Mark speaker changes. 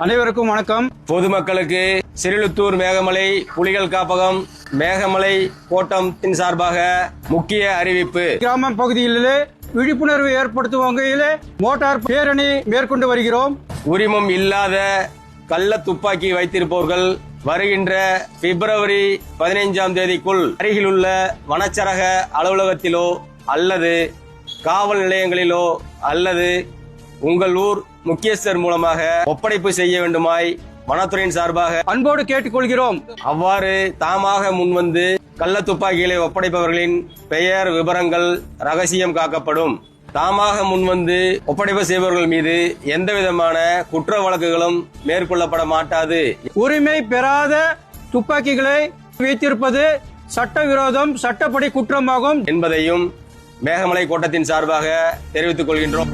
Speaker 1: அனைவருக்கும் வணக்கம்.
Speaker 2: பொதுமக்களுக்கு சிறுலுத்தூர் மேகமலை புலிகள் காப்பகம் மேகமலை கோட்டத்தின் சார்பாக முக்கிய அறிவிப்பு.
Speaker 1: கிராம பகுதிகளிலே விழிப்புணர்வு ஏற்படுத்தும் வகையிலே மோட்டார் பேரணி மேற்கொண்டு வருகிறோம்.
Speaker 2: உரிமம் இல்லாத கள்ள துப்பாக்கி வைத்திருப்பவர்கள் வருகின்ற பிப்ரவரி 15ஆம் தேதிக்குள் அருகிலுள்ள வனச்சரக அலுவலகத்திலோ அல்லது காவல் நிலையங்களிலோ அல்லது உங்கள் ஊர் முக்கியஸ்தர் மூலமாக ஒப்படைப்பு செய்ய வேண்டுமாய் வனத்துறையின் சார்பாக
Speaker 1: அன்போடு கேட்டுக்கொள்கிறோம்.
Speaker 2: அவ்வாறு தாமாக முன்வந்து கள்ள துப்பாக்கிகளை ஒப்படைப்பவர்களின் பெயர் விவரங்கள் ரகசியம் காக்கப்படும். தாமாக முன்வந்து ஒப்படைப்பு செய்பவர்கள் மீது எந்தவிதமான குற்ற வழக்குகளும் மேற்கொள்ளப்பட மாட்டாது.
Speaker 1: உரிமை பெறாத துப்பாக்கிகளை வைத்திருப்பது சட்டவிரோதம், சட்டப்படி குற்றமாகும்
Speaker 2: என்பதையும் மேகமலை கோட்டத்தின் சார்பாக தெரிவித்துக் கொள்கின்றோம்.